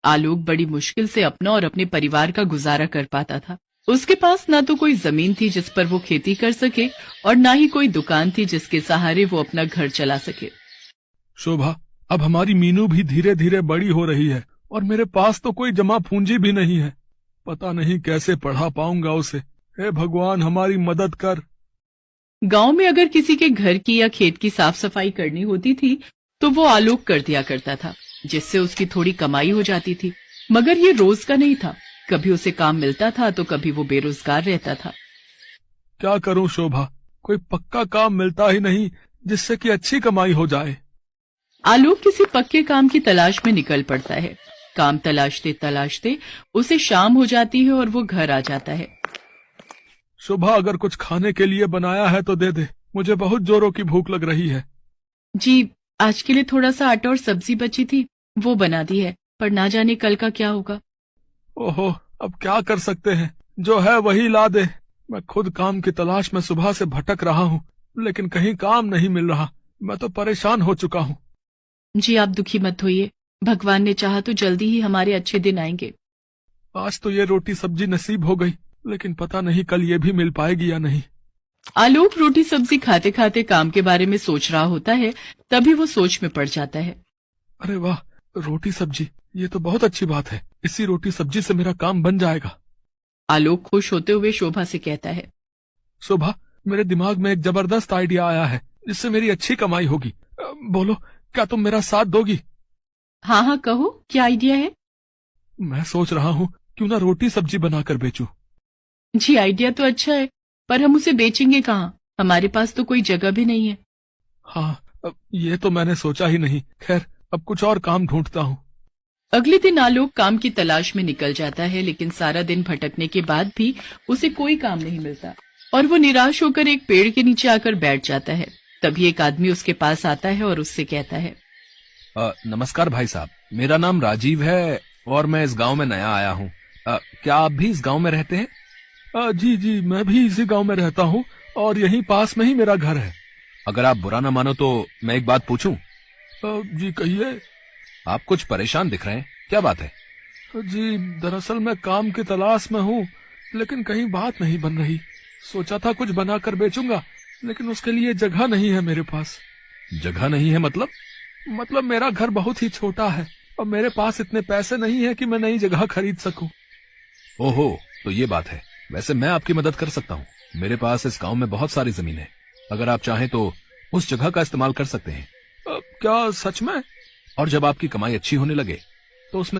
आलोक बड़ी मुश्किल से अपना और अपने परिवार का गुजारा कर पाता था। उसके पास ना तो कोई जमीन थी जिस पर वो खेती कर सके और ना ही कोई दुकान थी जिसके सहारे वो अपना घर चला सके। शोभा, अब हमारी मीनू भी धीरे धीरे बड़ी हो रही है और मेरे पास तो कोई जमा पूंजी भी नहीं है। पता नहीं कैसे पढ़ा पाऊंगा उसे। हे भगवान, हमारी मदद कर। गांव में अगर किसी के घर की या खेत की साफ सफाई करनी होती थी तो वो आलोक कर दिया करता था, जिससे उसकी थोड़ी कमाई हो जाती थी। मगर ये रोज का नहीं था, कभी उसे काम मिलता था तो कभी वो बेरोजगार रहता था। क्या करूं शोभा, कोई पक्का काम मिलता ही नहीं जिससे कि अच्छी कमाई हो जाए। आलोक किसी पक्के काम की तलाश में निकल पड़ता है। काम तलाशते तलाशते उसे शाम हो जाती है और वो घर आ जाता है। शोभा, अगर कुछ खाने के लिए बनाया है तो दे दे, मुझे बहुत जोरों की भूख लग रही है। जी, आज के लिए थोड़ा सा आटा और सब्जी बची थी, वो बना दी है, पर ना जाने कल का क्या होगा। ओहो, अब क्या कर सकते हैं, जो है वही ला दे। मैं खुद काम की तलाश में सुबह से भटक रहा हूँ, लेकिन कहीं काम नहीं मिल रहा। मैं तो परेशान हो चुका हूँ। जी, आप दुखी मत होइए, भगवान ने चाहा तो जल्दी ही हमारे अच्छे दिन आएंगे। आज तो ये रोटी सब्जी नसीब हो गई, लेकिन पता नहीं कल ये भी मिल पाएगी या नहीं। आलोक रोटी सब्जी खाते खाते काम के बारे में सोच रहा होता है, तभी वो सोच में पड़ जाता है। अरे वाह, रोटी सब्जी, ये तो बहुत अच्छी बात है। इसी रोटी सब्जी से मेरा काम बन जाएगा। आलोक खुश होते हुए शोभा से कहता है। शोभा, मेरे दिमाग में एक जबरदस्त आइडिया आया है जिससे मेरी अच्छी कमाई होगी। बोलो, क्या तुम मेरा साथ दोगी? हाँ हाँ, कहो क्या आइडिया है। मैं सोच रहा हूँ क्यों ना रोटी सब्जी बनाकर बेचूं। जी, आइडिया तो अच्छा है, पर हम उसे बेचेंगे कहाँ? हमारे पास तो कोई जगह भी नहीं है। हाँ, ये तो मैंने सोचा ही नहीं। खैर, अब कुछ और काम ढूंढता हूँ। अगले दिन आलोक काम की तलाश में निकल जाता है, लेकिन सारा दिन भटकने के बाद भी उसे कोई काम नहीं मिलता और वो निराश होकर एक पेड़ के नीचे आकर बैठ जाता है। तभी एक आदमी उसके पास आता है और उससे कहता है। नमस्कार भाई साहब, मेरा नाम राजीव है और मैं इस गांव में नया आया हूँ। क्या आप भी इस गांव में रहते हैं? जी जी, मैं भी इसी गांव में रहता हूँ और यहीं पास में ही मेरा घर है। अगर आप बुरा ना मानो तो मैं एक बात पूछूं? जी कहिए। आप कुछ परेशान दिख रहे हैं, क्या बात है? जी, दरअसल मैं काम की तलाश में हूँ, लेकिन कहीं बात नहीं बन रही। सोचा था कुछ बनाकर बेचूंगा, लेकिन उसके लिए जगह नहीं है मेरे पास। जगह नहीं है मतलब मेरा घर बहुत ही छोटा है और मेरे पास इतने पैसे नहीं है कि मैं नई जगह खरीद सकूं। ओहो, तो ये बात है। वैसे मैं आपकी मदद कर सकता हूँ। मेरे पास इस गांव में बहुत सारी जमीन है। अगर आप चाहें तो उस जगह का इस्तेमाल कर सकते हैं। क्या सच में? और जब आपकी कमाई अच्छी होने लगे तो उसमें